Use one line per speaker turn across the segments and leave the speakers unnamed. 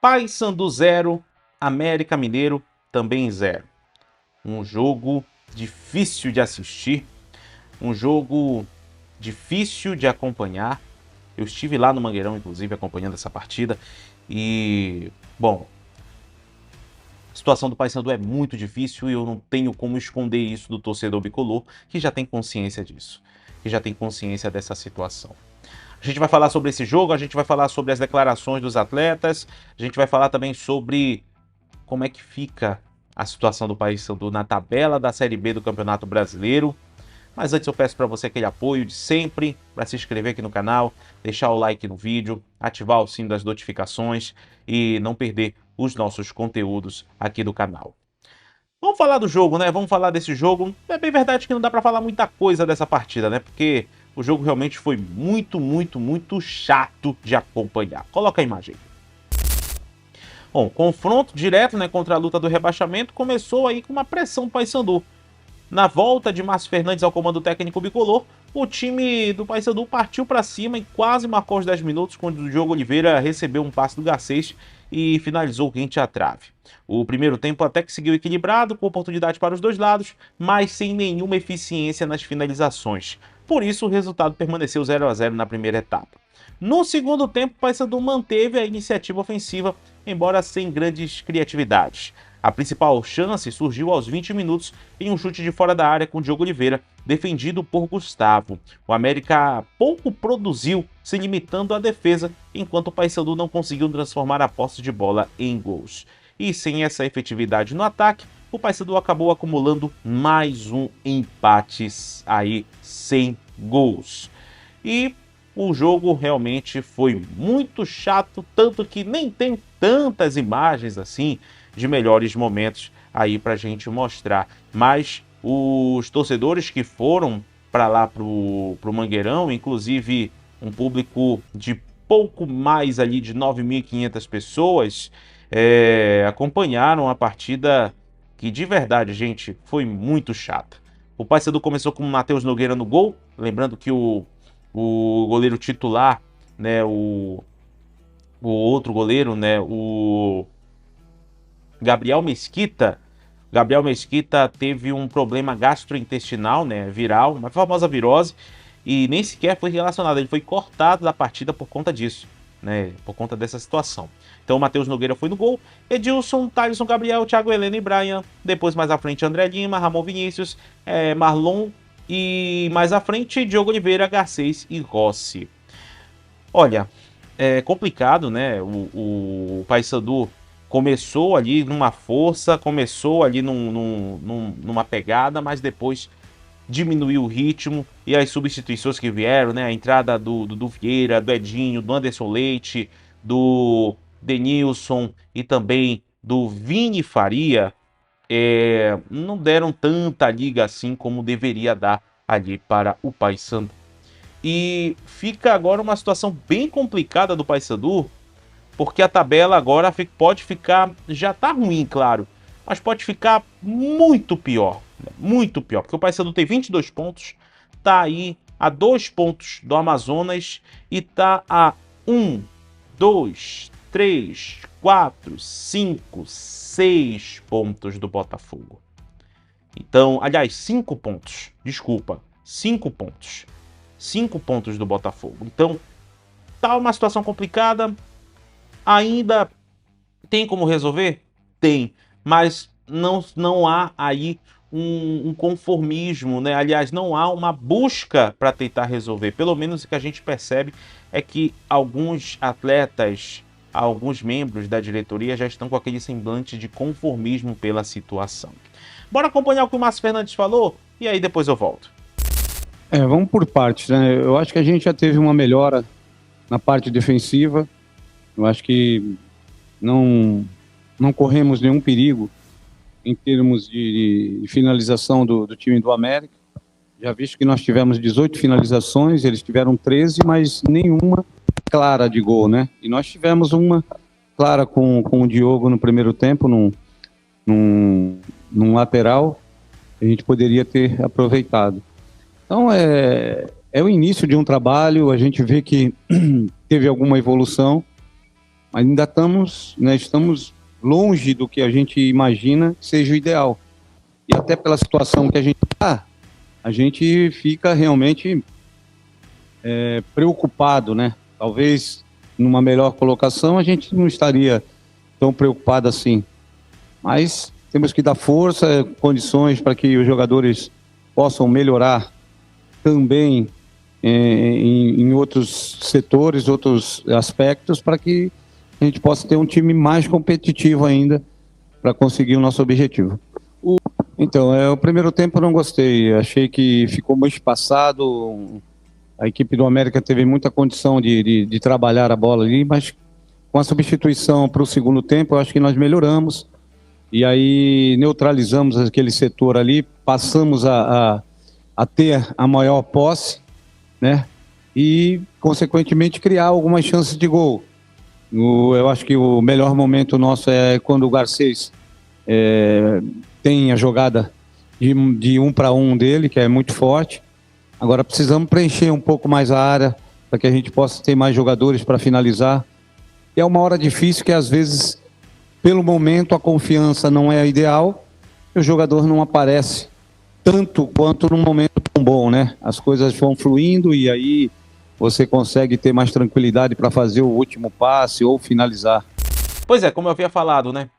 Paysandu 0, América Mineiro também 0. Um jogo difícil de assistir, um jogo difícil de acompanhar. Eu estive lá no Mangueirão, inclusive, acompanhando essa partida. E, bom, a situação do Paysandu é muito difícil e eu não tenho como esconder isso do torcedor bicolor, que já tem consciência disso, que já tem consciência dessa situação. A gente vai falar sobre esse jogo, a gente vai falar sobre as declarações dos atletas, a gente vai falar também sobre como é que fica a situação do Paysandu na tabela da Série B do Campeonato Brasileiro. Mas antes eu peço para você aquele apoio de sempre, para se inscrever aqui no canal, deixar o like no vídeo, ativar o sino das notificações e não perder os nossos conteúdos aqui do canal. Vamos falar do jogo, né? Vamos falar desse jogo. É bem verdade que não dá para falar muita coisa dessa partida, né? Porque o jogo realmente foi muito chato de acompanhar. Coloca a imagem. Bom, confronto direto, né, contra a luta do rebaixamento começou aí com uma pressão do Paysandu. Na volta de Márcio Fernandes ao comando técnico bicolor, o time do Paysandu partiu para cima e quase marcou os 10 minutos quando o Diogo Oliveira recebeu um passe do Garcês e finalizou quente à trave. O primeiro tempo até que seguiu equilibrado, com oportunidade para os dois lados, mas sem nenhuma eficiência nas finalizações. Por isso o resultado permaneceu 0-0 na primeira etapa. No segundo tempo, o Paysandu manteve a iniciativa ofensiva, embora sem grandes criatividades. A principal chance surgiu aos 20 minutos em um chute de fora da área com Diogo Oliveira, defendido por Gustavo. O América pouco produziu, se limitando à defesa, enquanto o Paysandu não conseguiu transformar a posse de bola em gols. E sem essa efetividade no ataque, o Paysandu acabou acumulando mais um empate aí sem gols. E o jogo realmente foi muito chato, tanto que nem tem tantas imagens assim de melhores momentos aí pra gente mostrar. Mas os torcedores que foram para lá pro Mangueirão, inclusive um público de pouco mais ali de 9.500 pessoas, acompanharam a partida que de verdade, gente, foi muito chata. O Paysandu começou com o Matheus Nogueira no gol, lembrando que o goleiro titular, né, o outro goleiro, né, o Gabriel Mesquita teve um problema gastrointestinal, né, viral, uma famosa virose, e nem sequer foi relacionado, ele foi cortado da partida por conta disso, né, por conta dessa situação. Então o Matheus Nogueira foi no gol, Edilson, Thaleson, Gabriel, Thiago Heleno e Brian, depois mais à frente André Lima, Ramon Vinícius, Marlon e mais à frente Diogo Oliveira, Garcês e Rossi. Olha, é complicado, né, o Paysandu começou ali numa força, começou ali numa pegada, mas depois diminuiu o ritmo e as substituições que vieram, né? A entrada do Vieira, do Edinho, do Anderson Leite, do Denilson e também do Vini Faria, não deram tanta liga assim como deveria dar ali para o Paysandu. E fica agora uma situação bem complicada do Paysandu, porque a tabela agora pode ficar, já tá ruim, claro, mas pode ficar muito pior, porque o Paysandu tem 22 pontos, tá aí a 2 pontos do Amazonas e tá a 1, 2, 3, 4, 5, 6 pontos do Botafogo. Então, aliás, 5 pontos, desculpa, 5 pontos. 5 pontos do Botafogo. Então, tá uma situação complicada. Ainda tem como resolver? Tem, mas não há aí um conformismo, né? Aliás, não há uma busca para tentar resolver. Pelo menos o que a gente percebe é que alguns atletas, alguns membros da diretoria já estão com aquele semblante de conformismo pela situação. Bora acompanhar o que o Márcio Fernandes falou e aí depois eu volto.
Vamos por partes, né? Eu acho que a gente já teve uma melhora na parte defensiva. Eu acho que não corremos nenhum perigo em termos de finalização do time do América. Já visto que nós tivemos 18 finalizações, eles tiveram 13, mas nenhuma clara de gol, né? E nós tivemos uma clara com o Diogo no primeiro tempo, num lateral, a gente poderia ter aproveitado. Então, é o início de um trabalho, a gente vê que teve alguma evolução, Mas ainda estamos, né, estamos longe do que a gente imagina que seja o ideal. E até pela situação que a gente está, a gente fica realmente preocupado, né? Talvez numa melhor colocação a gente não estaria tão preocupado assim. Mas temos que dar força, condições para que os jogadores possam melhorar também em outros setores, outros aspectos, para que a gente possa ter um time mais competitivo ainda para conseguir o nosso objetivo. Então, o primeiro tempo eu não gostei, achei que ficou muito espaçado, a equipe do América teve muita condição de trabalhar a bola ali, mas com a substituição para o segundo tempo, eu acho que nós melhoramos, e aí neutralizamos aquele setor ali, passamos a ter a maior posse, né? E, consequentemente, criar algumas chances de gol. Eu acho que o melhor momento nosso é quando o Garcês tem a jogada de 1 para 1 dele, que é muito forte. Agora precisamos preencher um pouco mais a área para que a gente possa ter mais jogadores para finalizar. E é uma hora difícil que, às vezes, pelo momento, a confiança não é a ideal e o jogador não aparece tanto quanto num momento tão bom, né? As coisas vão fluindo e aí você consegue ter mais tranquilidade para fazer o último passe ou finalizar.
Pois é, como eu havia falado, né?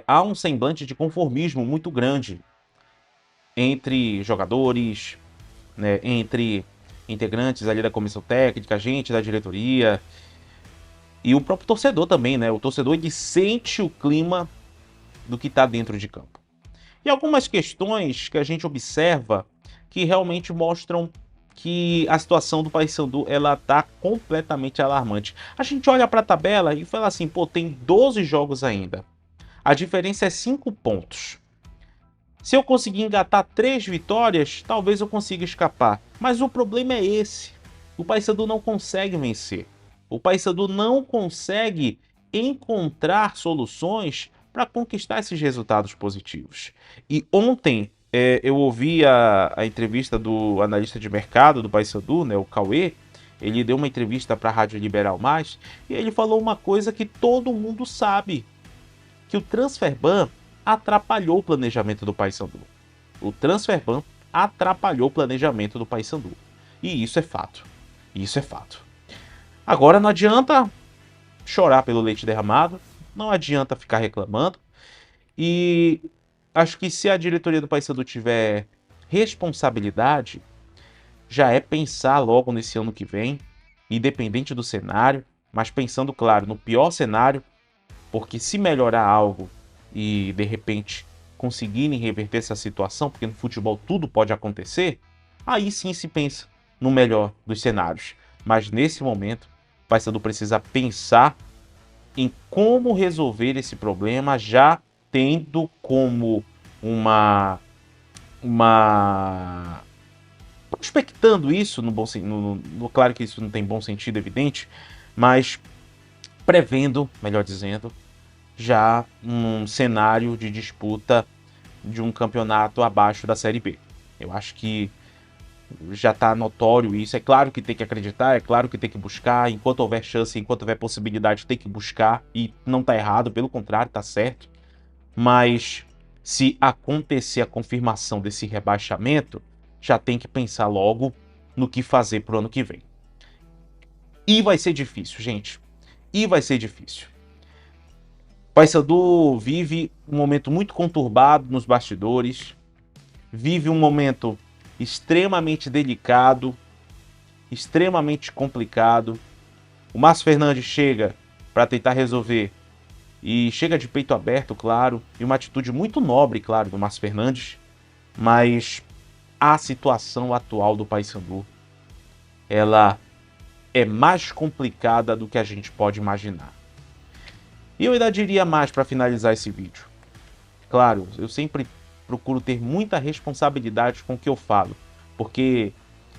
Há um semblante de conformismo muito grande entre jogadores, né? Entre integrantes ali da comissão técnica, gente da diretoria e o próprio torcedor também, né? O torcedor, ele sente o clima do que está dentro de campo. E algumas questões que a gente observa que realmente mostram que a situação do Paysandu, ela tá completamente alarmante. A gente olha para a tabela e fala assim, pô, tem 12 jogos ainda. A diferença é 5 pontos. Se eu conseguir engatar 3 vitórias, talvez eu consiga escapar. Mas o problema é esse. O Paysandu não consegue vencer. O Paysandu não consegue encontrar soluções para conquistar esses resultados positivos. E ontem eu ouvi a entrevista do analista de mercado do Paysandu, né, o Cauê. Ele deu uma entrevista para a Rádio Liberal Mais e ele falou uma coisa que todo mundo sabe, que o Transferban atrapalhou o planejamento do Paysandu. O Transferban atrapalhou o planejamento do Paysandu. E isso é fato. Isso é fato. Agora não adianta chorar pelo leite derramado, não adianta ficar reclamando. E acho que se a diretoria do Paysandu tiver responsabilidade, já é pensar logo nesse ano que vem, independente do cenário, mas pensando, claro, no pior cenário, porque se melhorar algo e de repente conseguirem reverter essa situação, porque no futebol tudo pode acontecer, aí sim se pensa no melhor dos cenários. Mas nesse momento, o Paysandu precisa pensar em como resolver esse problema, já tendo como prospectando isso no bom sentido, claro que isso não tem bom sentido, evidente, mas prevendo, melhor dizendo, já um cenário de disputa de um campeonato abaixo da Série B. Eu acho que já está notório isso. É claro que tem que acreditar, é claro que tem que buscar. Enquanto houver chance, enquanto houver possibilidade, tem que buscar. E não está errado, pelo contrário, está certo. Mas se acontecer a confirmação desse rebaixamento, já tem que pensar logo no que fazer para o ano que vem. E vai ser difícil, gente. E vai ser difícil. O Paysandu vive um momento muito conturbado nos bastidores. Vive um momento extremamente delicado, extremamente complicado. O Márcio Fernandes chega para tentar resolver e chega de peito aberto, claro, e uma atitude muito nobre, claro, do Márcio Fernandes, mas a situação atual do Paysandu, ela é mais complicada do que a gente pode imaginar. E eu ainda diria mais para finalizar esse vídeo. Claro, eu sempre procuro ter muita responsabilidade com o que eu falo, porque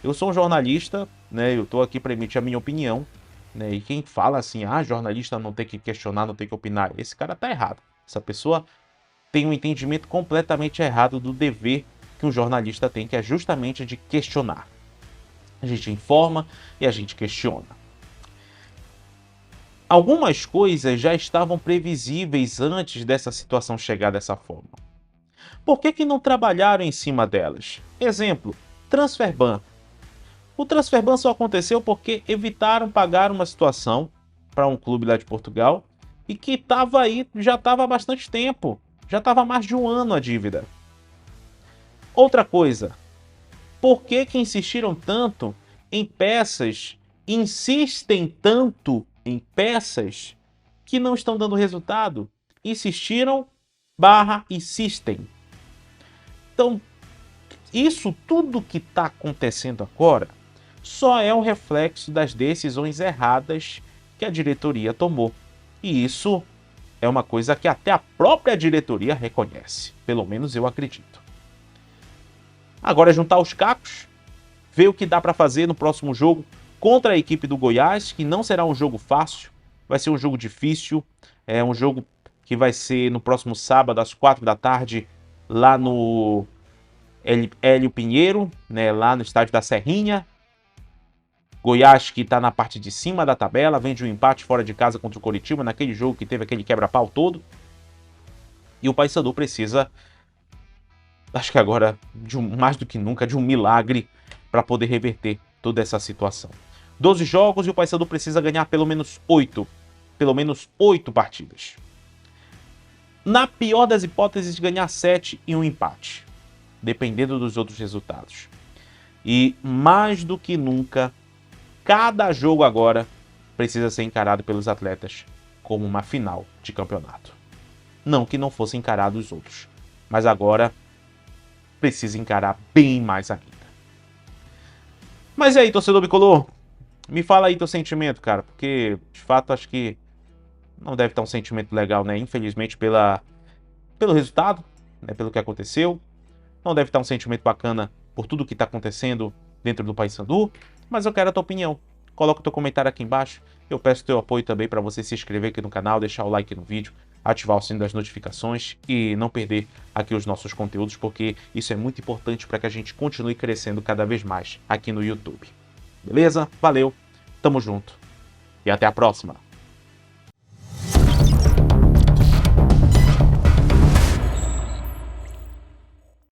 eu sou um jornalista, né? Eu estou aqui para emitir a minha opinião, né? E quem fala assim, jornalista não tem que questionar, não tem que opinar, esse cara tá errado. Essa pessoa tem um entendimento completamente errado do dever que um jornalista tem, que é justamente de questionar. A gente informa e a gente questiona. algumas coisas já estavam previsíveis antes dessa situação chegar dessa forma. Por que que não trabalharam em cima delas? Exemplo, transfer ban. O transfer ban só aconteceu porque evitaram pagar uma situação para um clube lá de Portugal e que estava aí, já estava há bastante tempo. Já estava há mais de um ano a dívida. Outra coisa, por que que insistiram tanto em peças, insistem tanto em peças que não estão dando resultado? Insistiram / insistem. Então, isso tudo que está acontecendo agora só é um reflexo das decisões erradas que a diretoria tomou. E isso é uma coisa que até a própria diretoria reconhece. Pelo menos eu acredito. Agora é juntar os cacos, ver o que dá para fazer no próximo jogo contra a equipe do Goiás, que não será um jogo fácil, vai ser um jogo difícil, é um jogo que vai ser no próximo sábado às 4 da tarde, lá no Hélio Pinheiro, né, lá no estádio da Serrinha. Goiás que está na parte de cima da tabela, vem de um empate fora de casa contra o Coritiba, naquele jogo que teve aquele quebra-pau todo. E o Paysandu precisa, acho que agora, mais do que nunca, de um milagre para poder reverter toda essa situação. 12 jogos e o Paysandu precisa ganhar pelo menos 8. Pelo menos 8 partidas. Na pior das hipóteses, ganhar 7 e um empate, dependendo dos outros resultados. E mais do que nunca, cada jogo agora precisa ser encarado pelos atletas como uma final de campeonato. Não que não fosse encarado os outros, mas agora precisa encarar bem mais ainda. Mas e aí, torcedor bicolor? Me fala aí teu sentimento, cara, porque de fato acho que não deve estar um sentimento legal, né? Infelizmente pelo resultado, né? Pelo que aconteceu. Não deve estar um sentimento bacana por tudo que está acontecendo dentro do Paysandu, mas eu quero a tua opinião. Coloca o teu comentário aqui embaixo. Eu peço teu apoio também para você se inscrever aqui no canal, deixar o like no vídeo, ativar o sino das notificações e não perder aqui os nossos conteúdos, porque isso é muito importante para que a gente continue crescendo cada vez mais aqui no YouTube. Beleza? Valeu, tamo junto e até a próxima!